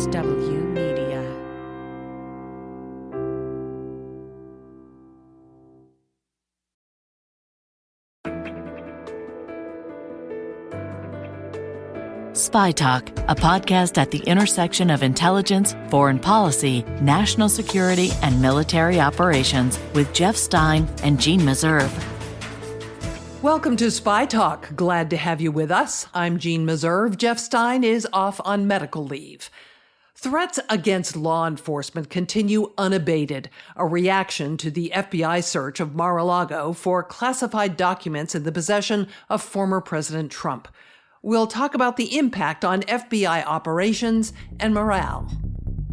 USW Media. Spy Talk, a podcast at the intersection of intelligence, foreign policy, national security, and military operations with Jeff Stein and Jeanne Meserve. Welcome to Spy Talk. Glad to have you with us. I'm Jeanne Meserve. Jeff Stein is off on medical leave. Threats against law enforcement continue unabated, a reaction to the FBI search of Mar-a-Lago for classified documents in the possession of former President Trump. We'll talk about the impact on FBI operations and morale.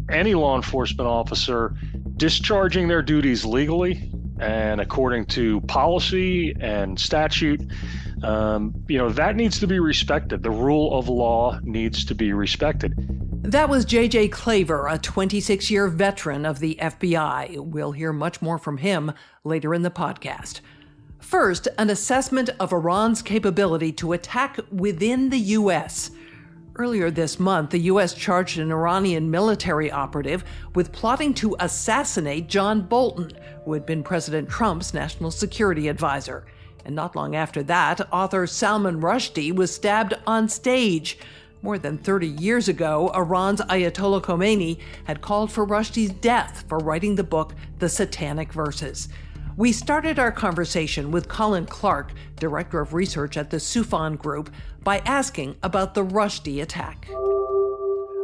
Any law enforcement officer discharging their duties legally and according to policy and statute, that needs to be respected. The rule of law needs to be respected. That was J.J. Klaver, a 26-year veteran of the FBI. We'll hear much more from him later in the podcast. First, an assessment of Iran's capability to attack within the U.S. Earlier this month, the U.S. charged an Iranian military operative with plotting to assassinate John Bolton, who had been President Trump's national security advisor. And not long after that, author Salman Rushdie was stabbed on stage. More than 30 years ago, Iran's Ayatollah Khomeini had called for Rushdie's death for writing the book The Satanic Verses. We started our conversation with Colin Clarke, Director of Research at the Soufan Group, by asking about the Rushdie attack.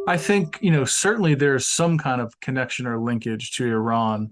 I think, certainly there's some kind of connection or linkage to Iran,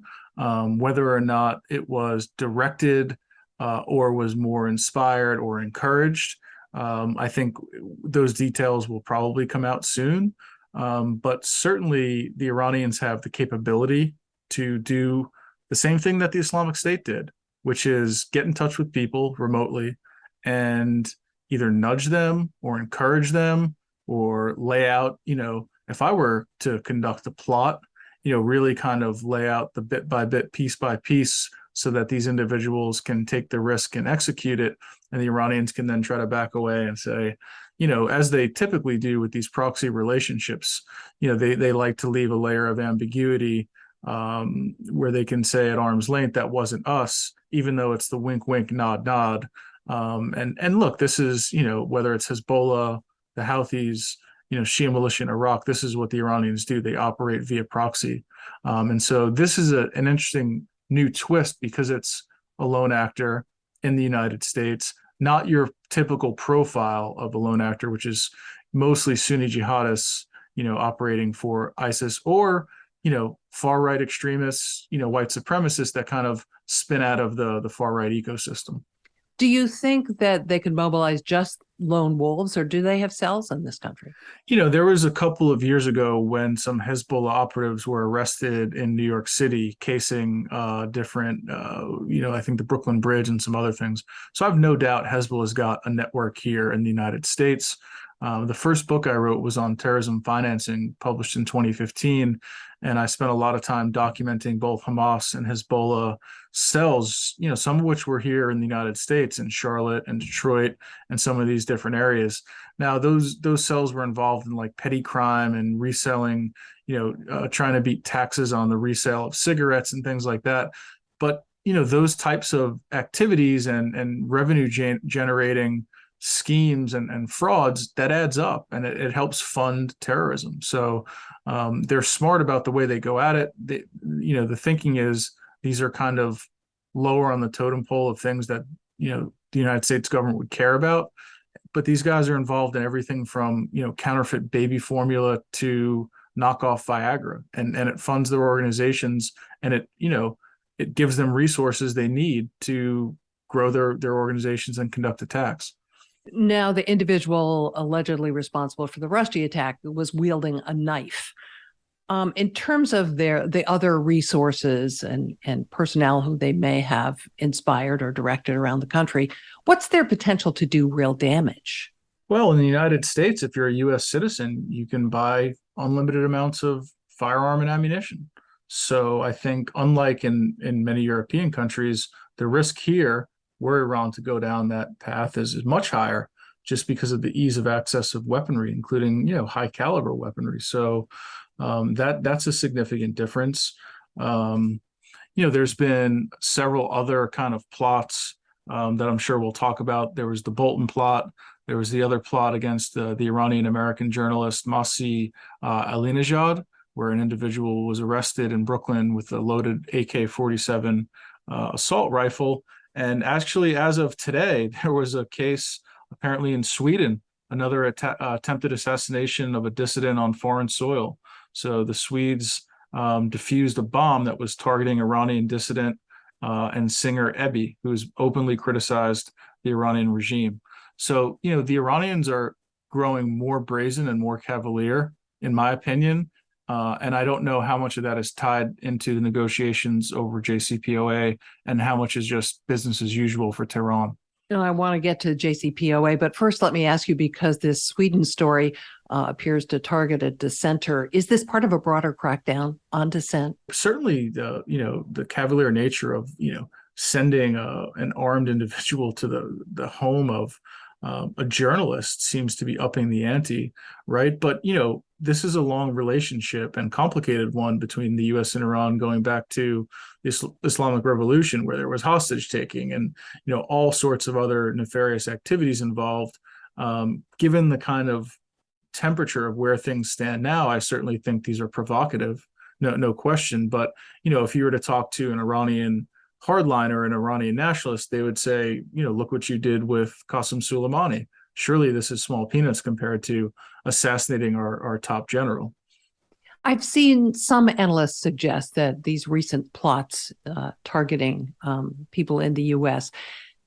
whether or not it was directed or was more inspired or encouraged. I think those details will probably come out soon. But certainly the Iranians have the capability to do the same thing that the Islamic State did, which is get in touch with people remotely and either nudge them or encourage them or lay out, if I were to conduct a plot, really kind of lay out the bit by bit, piece by piece, so that these individuals can take the risk and execute it. And the Iranians can then try to back away and say, as they typically do with these proxy relationships, they like to leave a layer of ambiguity where they can say at arm's length, that wasn't us, even though it's the wink, wink, nod, nod. And look, this is, whether it's Hezbollah, the Houthis, Shia militia in Iraq, this is what the Iranians do. They operate via proxy. And so this is an interesting new twist because it's a lone actor in the United States, not your typical profile of a lone actor, which is mostly Sunni jihadists, operating for ISIS or far-right extremists, white supremacists that kind of spin out of the far-right ecosystem. Do you think that they could mobilize just lone wolves, or do they have cells in this country? There was a couple of years ago when some Hezbollah operatives were arrested in New York City, casing different, I think the Brooklyn Bridge and some other things. So I have no doubt Hezbollah's got a network here in the United States. The first book I wrote was on terrorism financing, published in 2015. And I spent a lot of time documenting both Hamas and Hezbollah cells, some of which were here in the United States, in Charlotte and Detroit, and some of these different areas. Now, those cells were involved in like petty crime and reselling, trying to beat taxes on the resale of cigarettes and things like that. But, those types of activities and revenue generating schemes and frauds, that adds up, and it helps fund terrorism. So they're smart about the way they go at it. The thinking is these are kind of lower on the totem pole of things that the United States government would care about, but these guys are involved in everything from counterfeit baby formula to knockoff Viagra, and it funds their organizations, and it gives them resources they need to grow their organizations and conduct attacks. Now, the individual allegedly responsible for the Rushdie attack was wielding a knife. In terms of the other resources and personnel who they may have inspired or directed around the country, what's their potential to do real damage? Well, in the United States, if you're a U.S. citizen, you can buy unlimited amounts of firearm and ammunition. So I think, unlike in many European countries, the risk here, were Iran to go down that path, is much higher, just because of the ease of access of weaponry, including, high caliber weaponry. So that's a significant difference. There's been several other kind of plots that I'm sure we'll talk about. There was the Bolton plot. There was the other plot against the Iranian-American journalist Masih Alinejad, where an individual was arrested in Brooklyn with a loaded AK-47 assault rifle. And actually, as of today, there was a case apparently in Sweden, another attempted assassination of a dissident on foreign soil. So the Swedes defused a bomb that was targeting Iranian dissident and singer Ebi, who's openly criticized the Iranian regime. So, the Iranians are growing more brazen and more cavalier, in my opinion. And I don't know how much of that is tied into the negotiations over JCPOA and how much is just business as usual for Tehran. And I want to get to JCPOA, but first let me ask you, because this Sweden story appears to target a dissenter. Is this part of a broader crackdown on dissent? Certainly, the cavalier nature of sending an armed individual to the home of a journalist seems to be upping the ante, right? But this is a long relationship and complicated one between the U.S. and Iran, going back to the Islamic Revolution, where there was hostage taking and all sorts of other nefarious activities involved. Given the kind of temperature of where things stand now, I certainly think these are provocative, no question. But if you were to talk to an Iranian hardliner, an Iranian nationalist, they would say, look what you did with Qasem Soleimani. Surely this is small peanuts compared to assassinating our top general. I've seen some analysts suggest that these recent plots targeting people in the U.S.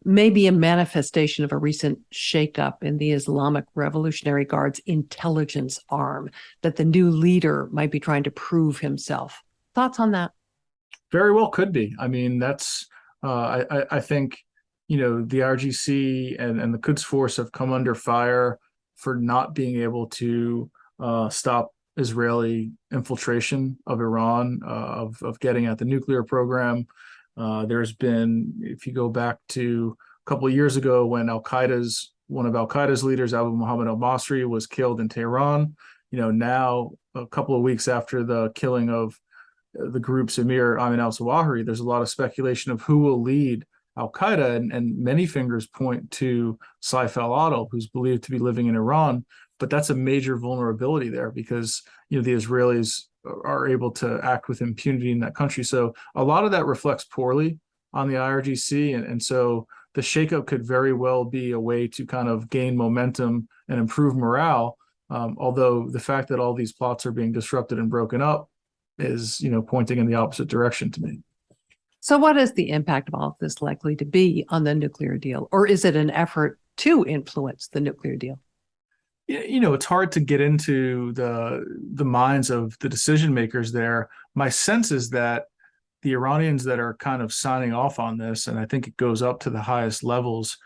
may be a manifestation of a recent shakeup in the Islamic Revolutionary Guard's intelligence arm, that the new leader might be trying to prove himself. Thoughts on that? Very well could be. I mean, that's I think the IRGC and the Quds Force have come under fire for not being able to stop Israeli infiltration of Iran, of getting at the nuclear program. There's been, if you go back to a couple of years ago, when one of Al Qaeda's leaders, Abu Muhammad al-Masri, was killed in Tehran. Now a couple of weeks after the killing of the group's Emir Ayman al-Zawahiri, there's a lot of speculation of who will lead al-Qaeda, and many fingers point to Saif al-Adel, who's believed to be living in Iran. But that's a major vulnerability there, because the Israelis are able to act with impunity in that country. So a lot of that reflects poorly on the IRGC, and so the shakeup could very well be a way to kind of gain momentum and improve morale. Although the fact that all these plots are being disrupted and broken up is, pointing in the opposite direction to me. So what is the impact of all of this likely to be on the nuclear deal? Or is it an effort to influence the nuclear deal? It's hard to get into the minds of the decision makers there. My sense is that the Iranians that are kind of signing off on this, and I think it goes up to the highest levels,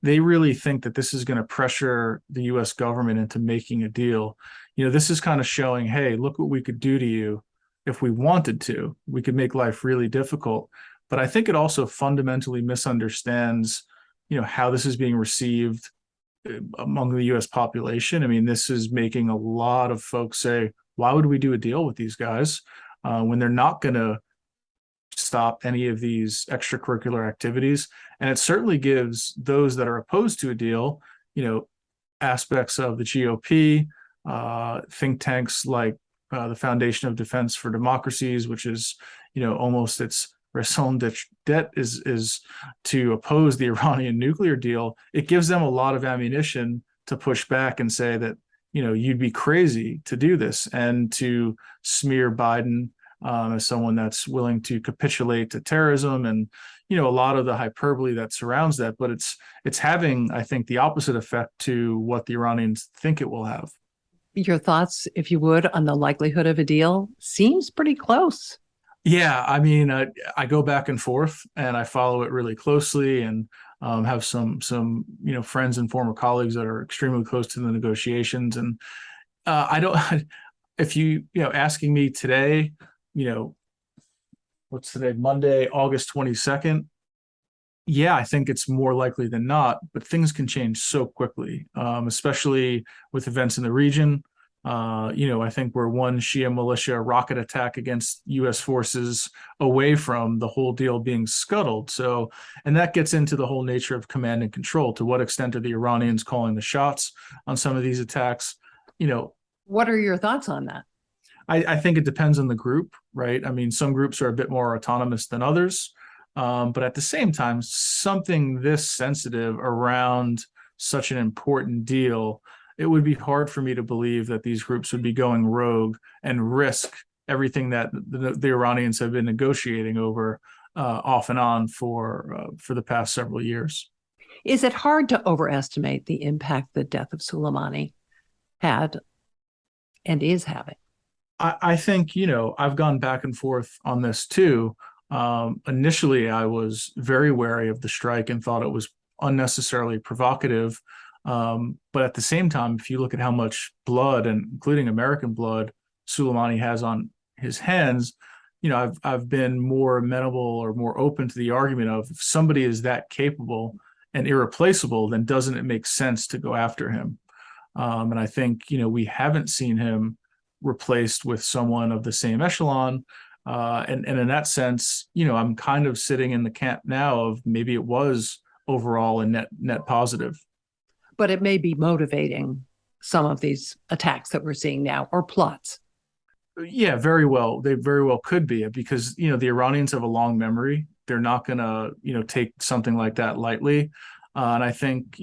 they really think that this is going to pressure the U.S. government into making a deal. This is kind of showing, hey, look what we could do to you if we wanted to. We could make life really difficult. But I think it also fundamentally misunderstands, how this is being received among the U.S. population. I mean, this is making a lot of folks say, why would we do a deal with these guys when they're not going to stop any of these extracurricular activities? And it certainly gives those that are opposed to a deal, aspects of the GOP, think tanks like the Foundation of Defense for Democracies, which is, almost its raison d'etre is to oppose the Iranian nuclear deal. It gives them a lot of ammunition to push back and say that, you'd be crazy to do this, and to smear Biden as someone that's willing to capitulate to terrorism, and a lot of the hyperbole that surrounds that. But it's having, I think, the opposite effect to what the Iranians think it will have. Your thoughts, if you would, on the likelihood of a deal? Seems pretty close. Yeah, I mean, I go back and forth, and I follow it really closely, and have some friends and former colleagues that are extremely close to the negotiations. And I don't, if asking me today, what's today, Monday, August 22nd, Yeah, I think it's more likely than not, but things can change so quickly, especially with events in the region. I think we're one Shia militia rocket attack against U.S. forces away from the whole deal being scuttled. So, and that gets into the whole nature of command and control. To what extent are the Iranians calling the shots on some of these attacks? You know, What are your thoughts on that? I think it depends on the group, right? I mean, some groups are a bit more autonomous than others. But at the same time, something this sensitive around such an important deal, it would be hard for me to believe that these groups would be going rogue and risk everything that the Iranians have been negotiating over off and on for the past several years. Is it hard to overestimate the impact the death of Soleimani had and is having? I think, I've gone back and forth on this too. Initially, I was very wary of the strike and thought it was unnecessarily provocative. But at the same time, if you look at how much blood, and including American blood, Soleimani has on his hands, I've been more amenable or more open to the argument of if somebody is that capable and irreplaceable, then doesn't it make sense to go after him? And I think, we haven't seen him replaced with someone of the same echelon. And in that sense, I'm kind of sitting in the camp now of maybe it was overall a net positive. But it may be motivating some of these attacks that we're seeing now or plots. Yeah, very well. They very well could be because, the Iranians have a long memory. They're not going to, take something like that lightly. And I think,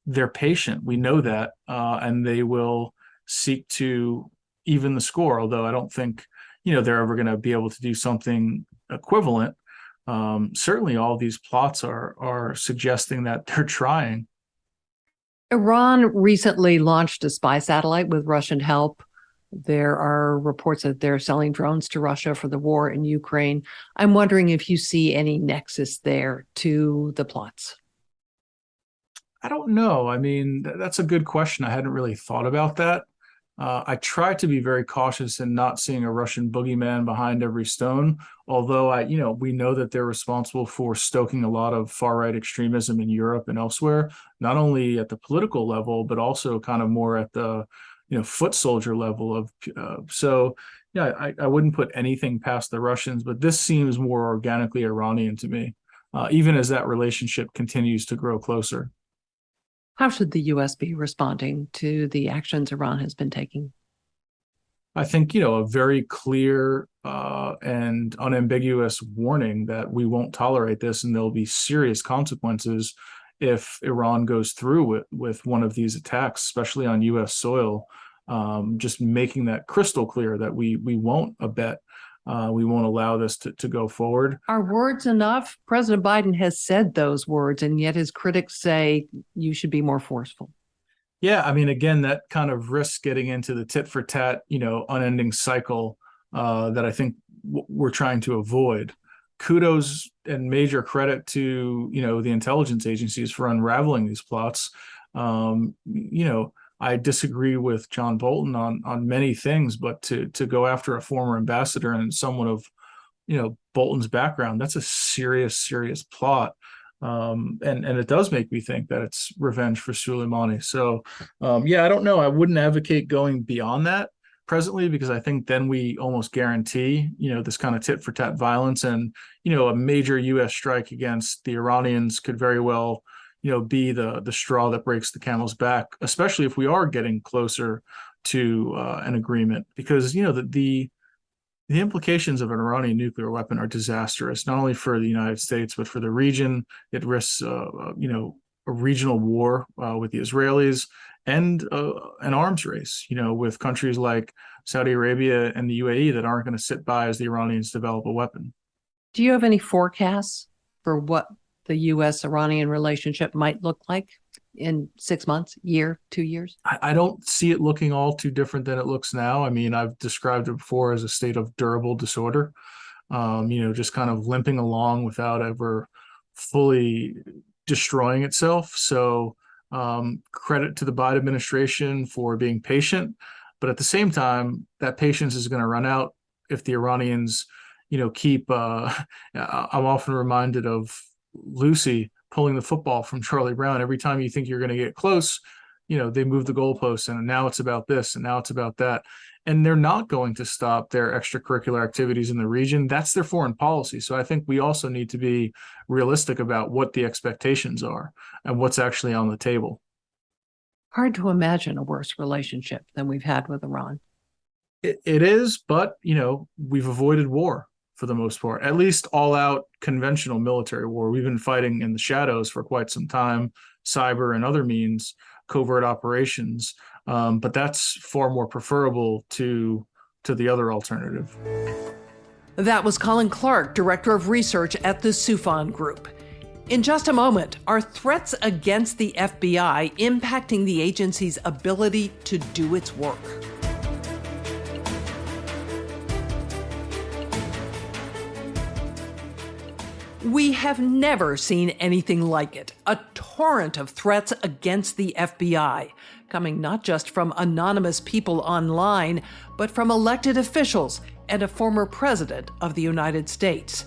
they're patient. We know that. And they will seek to even the score, although I don't think, they're ever going to be able to do something equivalent. Certainly all these plots are suggesting that they're trying. Iran recently launched a spy satellite with Russian help. There are reports that they're selling drones to Russia for the war in Ukraine. I'm wondering if you see any nexus there to the plots. I don't know. I mean, that's a good question. I hadn't really thought about that. I try to be very cautious in not seeing a Russian boogeyman behind every stone, although we know that they're responsible for stoking a lot of far-right extremism in Europe and elsewhere, not only at the political level, but also kind of more at the, foot soldier level of, I wouldn't put anything past the Russians, but this seems more organically Iranian to me, even as that relationship continues to grow closer. How should the U.S. be responding to the actions Iran has been taking? I think, a very clear and unambiguous warning that we won't tolerate this and there'll be serious consequences if Iran goes through with one of these attacks, especially on U.S. soil. Just making that crystal clear that we won't abet. We won't allow this to go forward. Are words enough? President Biden has said those words, and yet his critics say you should be more forceful. Yeah, I mean, again, that kind of risks getting into the tit for tat, unending cycle that I think we're trying to avoid. Kudos and major credit to, the intelligence agencies for unraveling these plots. I disagree with John Bolton on many things, but to go after a former ambassador and someone of, Bolton's background, that's a serious plot. And it does make me think that it's revenge for Soleimani. So, I don't know. I wouldn't advocate going beyond that presently because I think then we almost guarantee, this kind of tit for tat violence and, a major U.S. strike against the Iranians could very well be the straw that breaks the camel's back, especially if we are getting closer to an agreement. Because the implications of an Iranian nuclear weapon are disastrous, not only for the United States but for the region. It risks a regional war with the Israelis and an arms race, with countries like Saudi Arabia and the UAE that aren't going to sit by as the Iranians develop a weapon. Do you have any forecasts for what the U.S.-Iranian relationship might look like in 6 months, year, 2 years? I don't see it looking all too different than it looks now. I mean, I've described it before as a state of durable disorder, just kind of limping along without ever fully destroying itself. So credit to the Biden administration for being patient. But at the same time, that patience is going to run out if the Iranians, keep, I'm often reminded of Lucy pulling the football from Charlie Brown. Every time you think you're going to get close, they move the goalposts, and now it's about this, and now it's about that. And they're not going to stop their extracurricular activities in the region. That's their foreign policy. So I think we also need to be realistic about what the expectations are and what's actually on the table. Hard to imagine a worse relationship than we've had with Iran. It is, but, we've avoided war for the most part, at least all out conventional military war. We've been fighting in the shadows for quite some time, cyber and other means, covert operations. But that's far more preferable to the other alternative. That was Colin Clarke, Director of Research at the Soufan Group. In just a moment, are threats against the FBI impacting the agency's ability to do its work? We have never seen anything like it. A torrent of threats against the FBI, coming not just from anonymous people online, but from elected officials and a former president of the United States.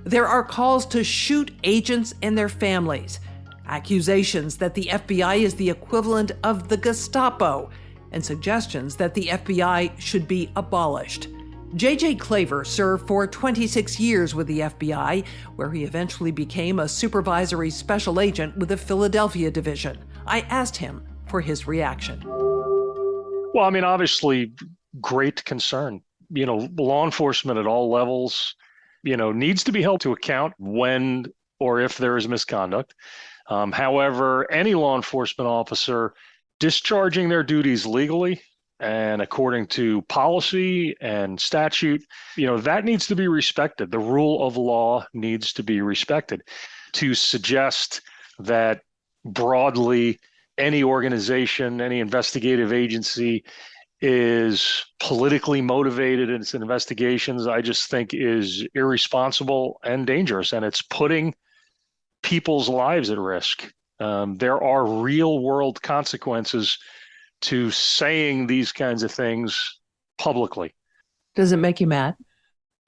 There are calls to shoot agents and their families, accusations that the FBI is the equivalent of the Gestapo, and suggestions that the FBI should be abolished. J.J. Klaver served for 26 years with the FBI, where he eventually became a supervisory special agent with the Philadelphia division. I asked him for his reaction. Well, I mean, obviously, great concern. Law enforcement at all levels, needs to be held to account when or if there is misconduct. However, any law enforcement officer discharging their duties legally and according to policy and statute, that needs to be respected. The rule of law needs to be respected. To suggest that broadly any organization, any investigative agency is politically motivated in its investigations, I just think is irresponsible and dangerous, and it's putting people's lives at risk. There are real world consequences to saying these kinds of things publicly. Does it make you mad?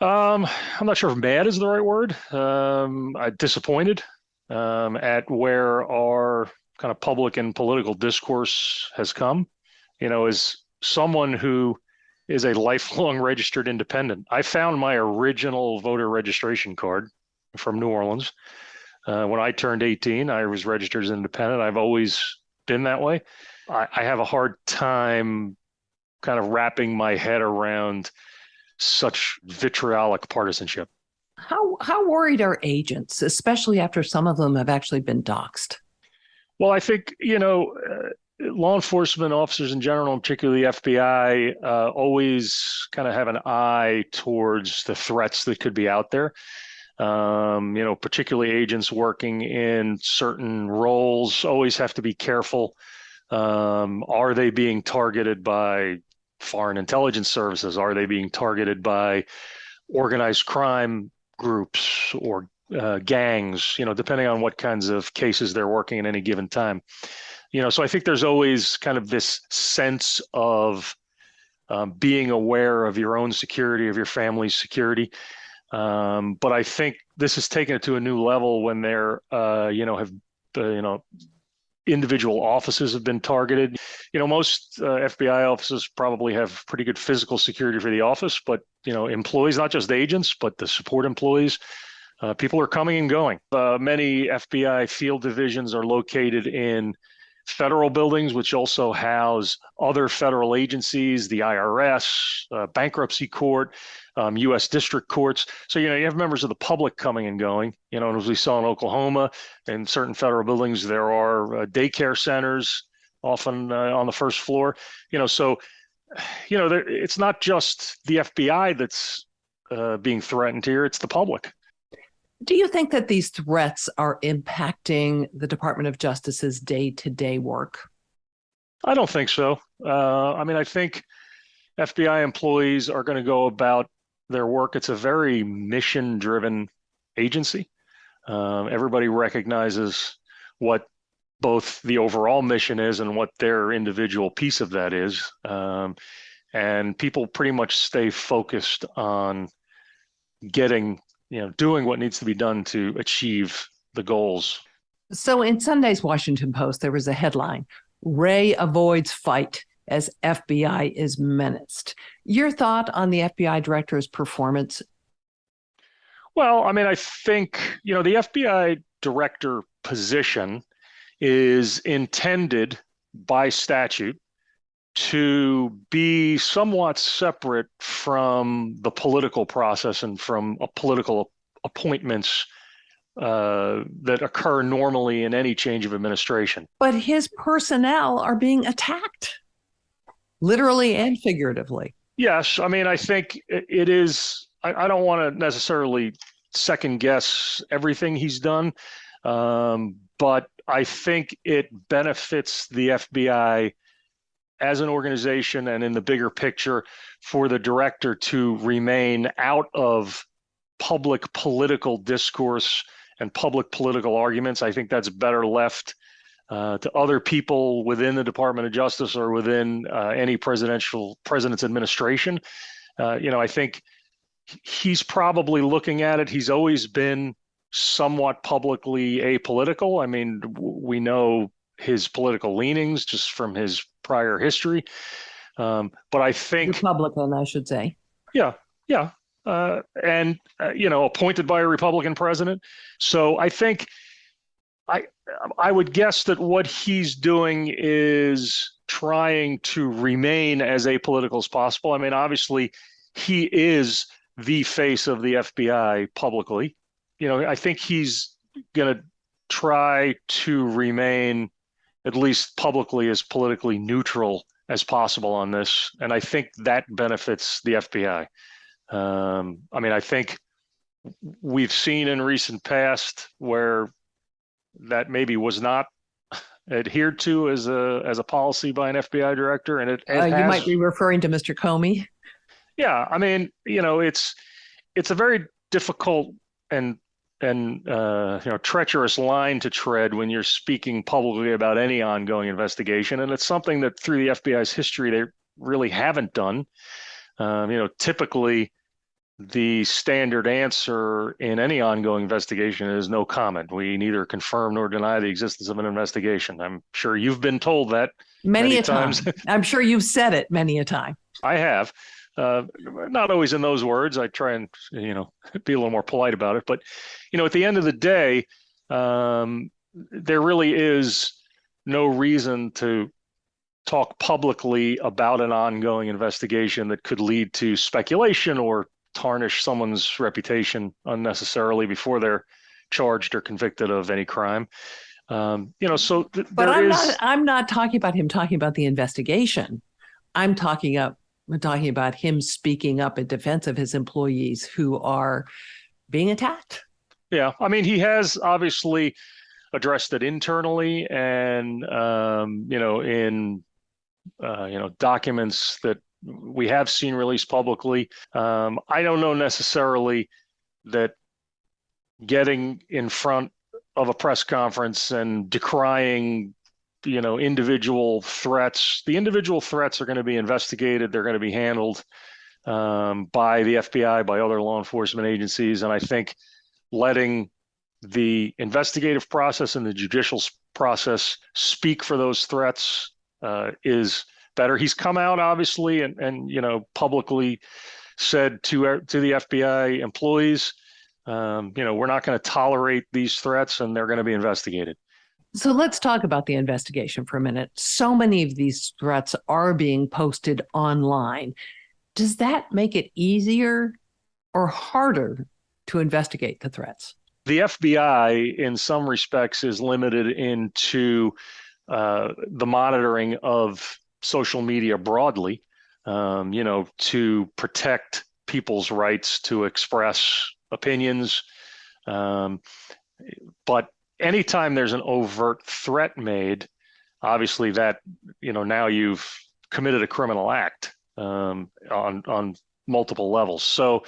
I'm not sure if mad is the right word. I'm disappointed at where our kind of public and political discourse has come. As someone who is a lifelong registered independent, I found my original voter registration card from New Orleans. When I turned 18, I was registered as an independent. I've always been that way. I have a hard time kind of wrapping my head around such vitriolic partisanship. How worried are agents, especially after some of them have actually been doxxed? Well, I think, law enforcement officers in general, and particularly the FBI, always kind of have an eye towards the threats that could be out there. Particularly agents working in certain roles always have to be careful. Are they being targeted by foreign intelligence services? Are they being targeted by organized crime groups or gangs, depending on what kinds of cases they're working at any given time? So I think there's always kind of this sense of being aware of your own security, of your family's security. But I think this has taken it to a new level when there, individual offices have been targeted. Most FBI offices probably have pretty good physical security for the office, but, employees, not just agents, but the support employees, people are coming and going. Many FBI field divisions are located in federal buildings, which also house other federal agencies, the IRS, bankruptcy court, US district courts. So, you have members of the public coming and going, and as we saw in Oklahoma, in certain federal buildings, there are daycare centers, often on the first floor, so, it's not just the FBI that's being threatened here, it's the public. Do you think that these threats are impacting the Department of Justice's day-to-day work? I don't think so. I think FBI employees are going to go about their work. It's a very mission-driven agency. Everybody recognizes what both the overall mission is and what their individual piece of that is. And people pretty much stay focused on doing what needs to be done to achieve the goals. So in Sunday's Washington Post, there was a headline, "Wray avoids fight as FBI is menaced." Your thought on the FBI director's performance? Well, I mean, I think, the FBI director position is intended by statute to be somewhat separate from the political process and from political appointments that occur normally in any change of administration. But his personnel are being attacked, literally and figuratively. Yes, I mean, I think it is. I don't want to necessarily second guess everything he's done, but I think it benefits the FBI as an organization and in the bigger picture for the director to remain out of public political discourse and public political arguments. I think that's better left to other people within the Department of Justice or within any president's administration. I think he's probably looking at it. He's always been somewhat publicly apolitical. I mean, we know his political leanings just from his prior history. But I think Republican, I should say. Yeah. And appointed by a Republican president. So I think I would guess that what he's doing is trying to remain as apolitical as possible. I mean, obviously, he is the face of the FBI publicly. I think he's going to try to remain, at least publicly, as politically neutral as possible on this. And I think that benefits the FBI. I mean, I think we've seen in recent past where that maybe was not adhered to as a policy by an FBI director, and it has, you might be referring to Mr. Comey. Yeah, I mean, it's a very difficult and treacherous line to tread when you're speaking publicly about any ongoing investigation, and it's something that through the FBI's history they really haven't done. Typically the standard answer in any ongoing investigation is no comment. We neither confirm nor deny the existence of an investigation. I'm sure you've been told that many a times. I'm sure you've said it many a time. I have. Not always in those words. I try and, be a little more polite about it. But, at the end of the day, there really is no reason to talk publicly about an ongoing investigation that could lead to speculation or tarnish someone's reputation unnecessarily before they're charged or convicted of any crime. But I'm not talking about him talking about the investigation. I'm talking about him speaking up in defense of his employees who are being attacked. Yeah, I mean, he has obviously addressed it internally, and in documents that we have seen released publicly. I don't know necessarily that getting in front of a press conference and decrying individual threats. The individual threats are going to be investigated. They're going to be handled by the FBI, by other law enforcement agencies. And I think letting the investigative process and the judicial process speak for those threats is better. He's come out obviously and publicly said to the FBI employees, we're not going to tolerate these threats and they're going to be investigated. So let's talk about the investigation for a minute. So many of these threats are being posted online. Does that make it easier or harder to investigate the threats? The FBI, in some respects, is limited into the monitoring of social media broadly, to protect people's rights to express opinions. But anytime there's an overt threat made, obviously that, now you've committed a criminal act on multiple levels. So,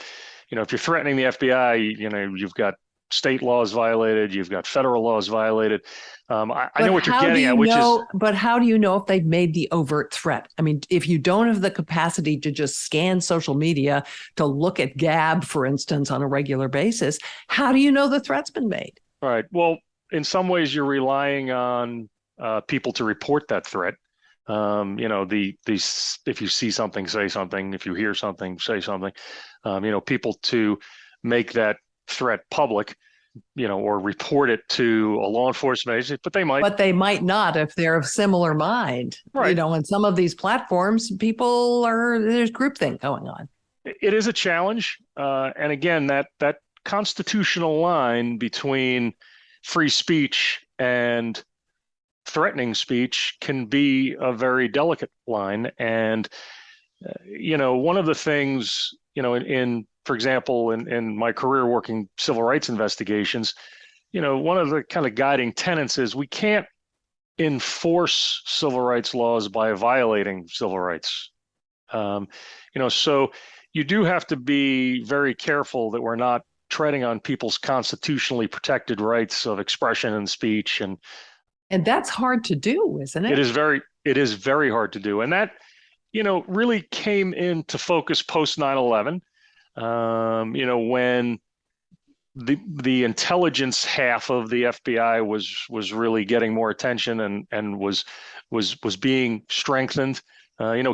if you're threatening the FBI, you've got state laws violated, you've got federal laws violated. I know what you're getting at, But how do you know if they've made the overt threat? I mean, if you don't have the capacity to just scan social media, to look at Gab, for instance, on a regular basis, how do you know the threat's been made? Right. Well, in some ways, you're relying on people to report that threat. If you see something, say something. If you hear something, say something. People to make that threat public, or report it to a law enforcement agency, but they might. But they might not if they're of similar mind. Right. On some of these platforms, there's groupthink going on. It is a challenge. And again, that constitutional line between free speech and threatening speech can be a very delicate line. And, one of the things, for example, in my career working civil rights investigations, one of the kind of guiding tenets is we can't enforce civil rights laws by violating civil rights. So you do have to be very careful that we're not treading on people's constitutionally protected rights of expression and speech. And that's hard to do, isn't it? It is very hard to do. And that, really came into focus post 9/11, when the intelligence half of the FBI was really getting more attention and was being strengthened.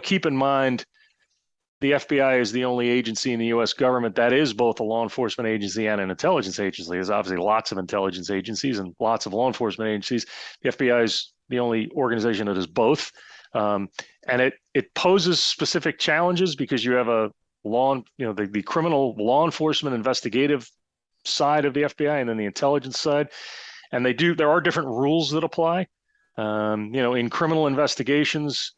Keep in mind, the FBI is the only agency in the U.S. government that is both a law enforcement agency and an intelligence agency. There's obviously lots of intelligence agencies and lots of law enforcement agencies. The FBI is the only organization that is both. And it poses specific challenges because you have the criminal law enforcement investigative side of the FBI and then the intelligence side. And there are different rules that apply. In criminal investigations,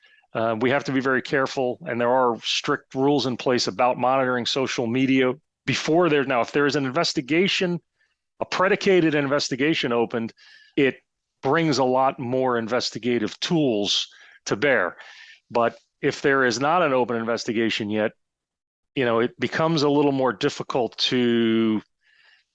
we have to be very careful, and there are strict rules in place about monitoring social media before if there is an investigation, a predicated investigation opened, it brings a lot more investigative tools to bear. But if there is not an open investigation yet, it becomes a little more difficult to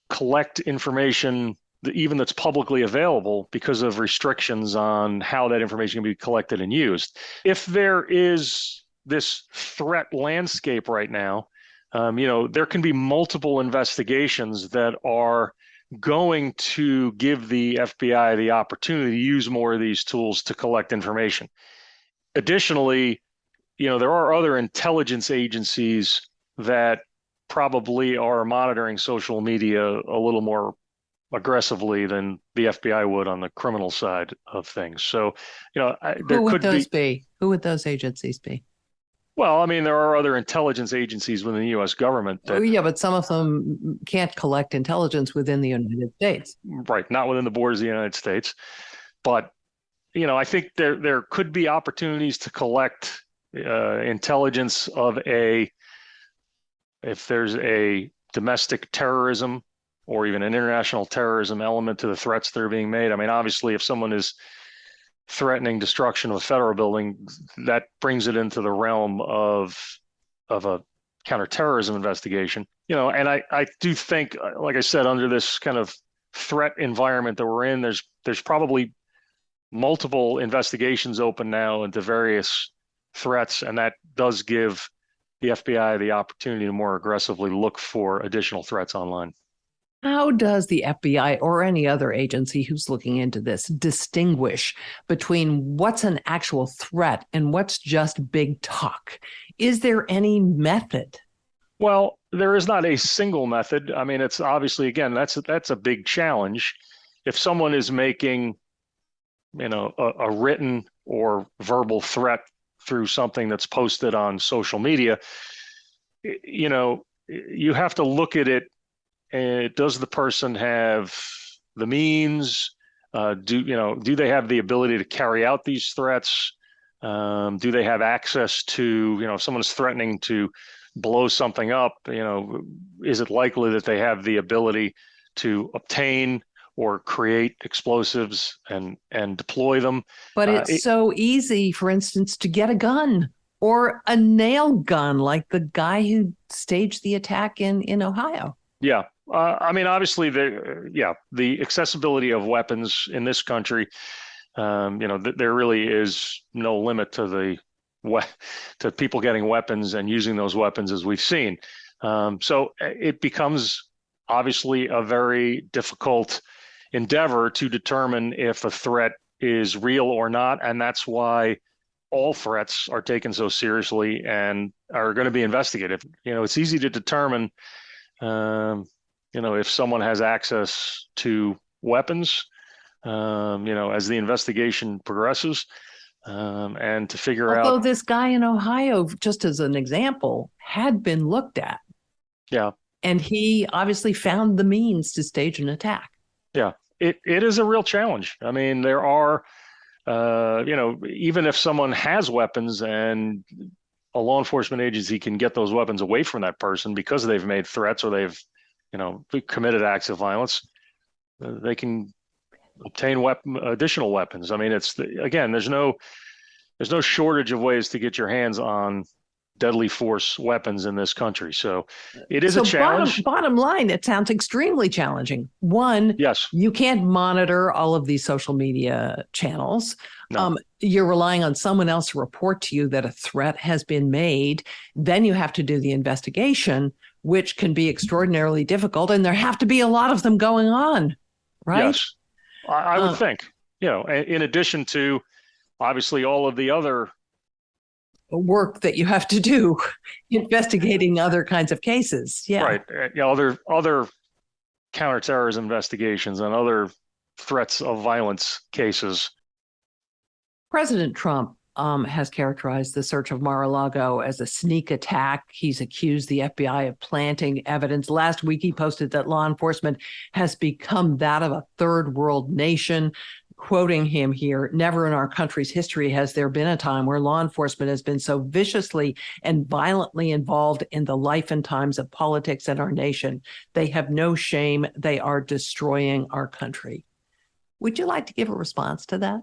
collect information even that's publicly available because of restrictions on how that information can be collected and used. If there is this threat landscape right now, there can be multiple investigations that are going to give the FBI the opportunity to use more of these tools to collect information. Additionally, there are other intelligence agencies that probably are monitoring social media a little more aggressively than the FBI would on the criminal side of things. So, Who would those be? Who would those agencies be? Well, there are other intelligence agencies within the U.S. government. But some of them can't collect intelligence within the United States. Right, not within the borders of the United States. But, I think there could be opportunities to collect intelligence if there's a domestic terrorism or even an international terrorism element to the threats that are being made. Obviously, if someone is threatening destruction of a federal building, that brings it into the realm of a counterterrorism investigation. And I do think, like I said, under this kind of threat environment that we're in, there's probably multiple investigations open now into various threats, and that does give the FBI the opportunity to more aggressively look for additional threats online. How does the FBI or any other agency who's looking into this distinguish between what's an actual threat and what's just big talk? Is there any method? Well, there is not a single method. It's obviously, again, that's a big challenge. If someone is making, a written or verbal threat through something that's posted on social media, you have to look at it. Does the person have the means? Do they have the ability to carry out these threats? Do they have access to, if someone is threatening to blow something up, is it likely that they have the ability to obtain or create explosives and deploy them? But it's so easy, for instance, to get a gun or a nail gun like the guy who staged the attack in Ohio. Yeah. Obviously, the accessibility of weapons in this country, there really is no limit to to people getting weapons and using those weapons, as we've seen. So it becomes obviously a very difficult endeavor to determine if a threat is real or not. And that's why all threats are taken so seriously and are going to be investigated. It's easy to determine, if someone has access to weapons, as the investigation progresses, and to figure out. Although this guy in Ohio, just as an example, had been looked at. Yeah. And he obviously found the means to stage an attack. Yeah, it is a real challenge. I mean, there are, even if someone has weapons and a law enforcement agency can get those weapons away from that person because they've made threats or they've, committed acts of violence, they can obtain additional weapons. I mean, there's no shortage of ways to get your hands on deadly force weapons in this country. So it is a challenge. Bottom line, it sounds extremely challenging. One, yes, you can't monitor all of these social media channels. No. You're relying on someone else to report to you that a threat has been made. Then you have to do the investigation, which can be extraordinarily difficult. And there have to be a lot of them going on, right? Yes, I would think, in addition to obviously all of the other work that you have to do investigating other kinds of cases. Yeah. Right. Other counterterrorism investigations and other threats of violence cases. President Trump has characterized the search of Mar-a-Lago as a sneak attack. He's accused the FBI of planting evidence. Last week, he posted that law enforcement has become that of a third world nation. Quoting him here, never in our country's history has there been a time where law enforcement has been so viciously and violently involved in the life and times of politics in our nation. They have no shame. They are destroying our country. Would you like to give a response to that?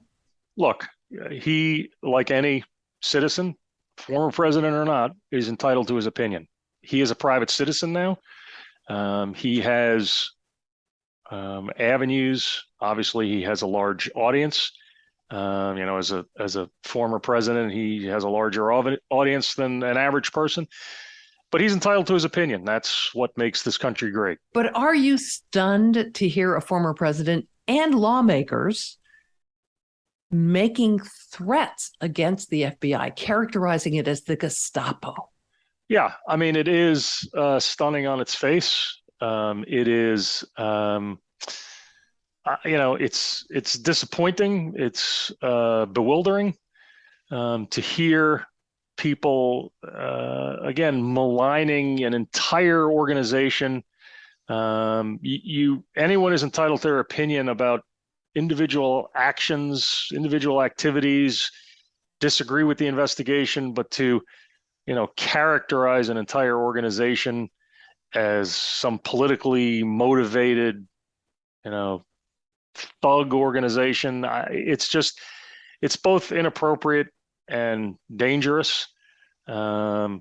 Look, he, like any citizen, former president or not, is entitled to his opinion. He is a private citizen now. He has avenues. Obviously, he has a large audience. As a former president, he has a larger audience than an average person. But he's entitled to his opinion. That's what makes this country great. But are you stunned to hear a former president and lawmakers making threats against the FBI, characterizing it as the Gestapo? Yeah, I mean, it is stunning on its face. It is, it's disappointing. It's bewildering to hear people, again, maligning an entire organization. Anyone is entitled to their opinion about individual actions, individual activities, disagree with the investigation, but to, characterize an entire organization as some politically motivated, thug organization. It's both inappropriate and dangerous. Do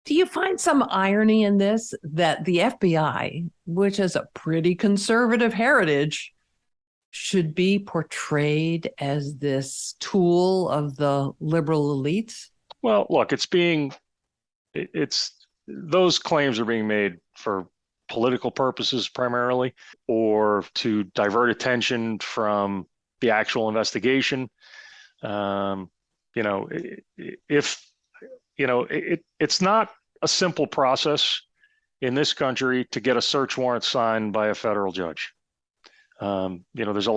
you find some irony in this, that the FBI, which has a pretty conservative heritage, should be portrayed as this tool of the liberal elites? Well, look, those claims are being made for political purposes primarily, or to divert attention from the actual investigation. It's not a simple process in this country to get a search warrant signed by a federal judge. There's a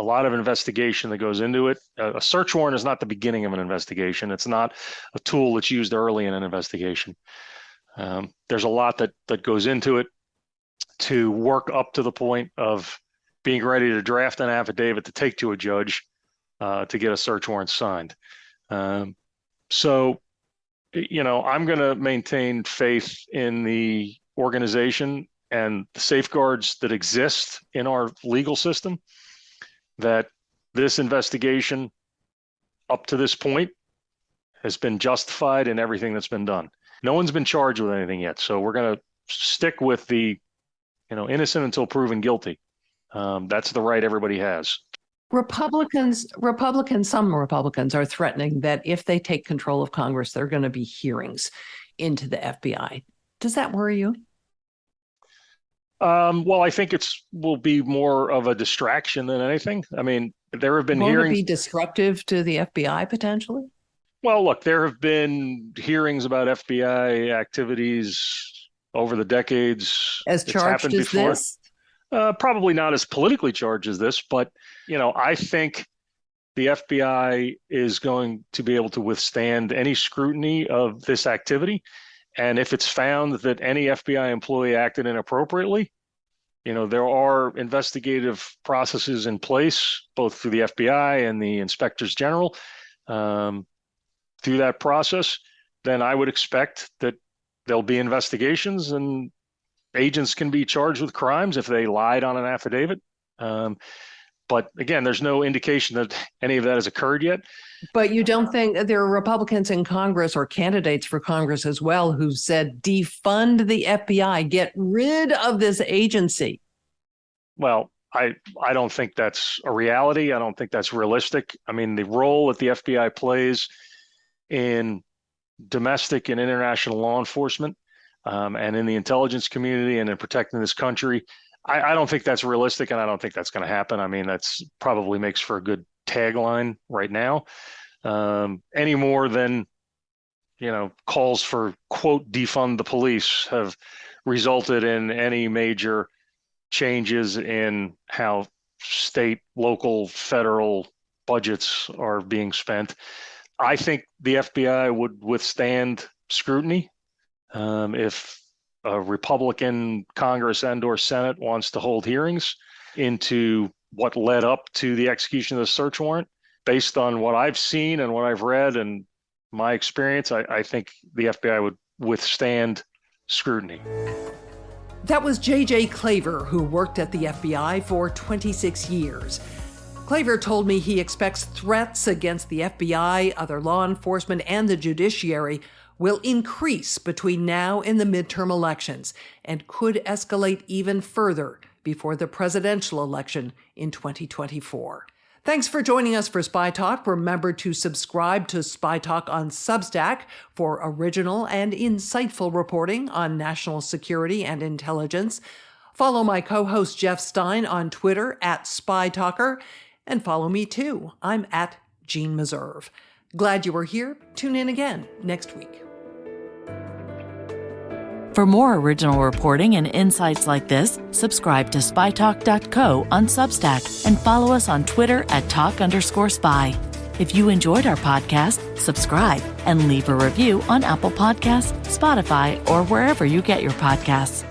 lot of investigation that goes into it. A search warrant is not the beginning of an investigation. It's not a tool that's used early in an investigation. There's a lot that goes into it to work up to the point of being ready to draft an affidavit to take to a judge to get a search warrant signed. I'm going to maintain faith in the organization and the safeguards that exist in our legal system, that this investigation up to this point has been justified in everything that's been done. No one's been charged with anything yet. So we're going to stick with the, innocent until proven guilty. That's the right everybody has. Some Republicans are threatening that if they take control of Congress, there are going to be hearings into the FBI. Does that worry you? Well, I think will be more of a distraction than anything. I mean, there have been Won't hearings. it be disruptive to the FBI potentially? Well, look, there have been hearings about FBI activities over the decades. As It's charged happened as before. this? Probably not as politically charged as this, but I think the FBI is going to be able to withstand any scrutiny of this activity. And if it's found that any FBI employee acted inappropriately, there are investigative processes in place, both through the FBI and the inspectors general. Through that process, then I would expect that there'll be investigations and agents can be charged with crimes if they lied on an affidavit. But again, there's no indication that any of that has occurred yet. But you don't think there are Republicans in Congress or candidates for Congress as well who've said defund the FBI, get rid of this agency? Well, I don't think that's a reality. I don't think that's realistic. I mean, the role that the FBI plays in domestic and international law enforcement and in the intelligence community and in protecting this country, I don't think that's realistic, and I don't think that's going to happen. I mean, that's probably makes for a good tagline right now, any more than, calls for, quote, defund the police have resulted in any major changes in how state, local, federal budgets are being spent. I think the FBI would withstand scrutiny if a Republican Congress and/or Senate wants to hold hearings into what led up to the execution of the search warrant. Based on what I've seen and what I've read and my experience, I think the FBI would withstand scrutiny. That was J.J. Klaver, who worked at the FBI for 26 years. Klaver told me he expects threats against the FBI, other law enforcement, and the judiciary will increase between now and the midterm elections and could escalate even further before the presidential election in 2024. Thanks for joining us for Spy Talk. Remember to subscribe to Spy Talk on Substack for original and insightful reporting on national security and intelligence. Follow my co-host Jeff Stein on Twitter @SpyTalker, and follow me too. I'm @Jeanne Meserve. Glad you were here. Tune in again next week. For more original reporting and insights like this, subscribe to spytalk.co on Substack and follow us on Twitter @talk_spy. If you enjoyed our podcast, subscribe and leave a review on Apple Podcasts, Spotify, or wherever you get your podcasts.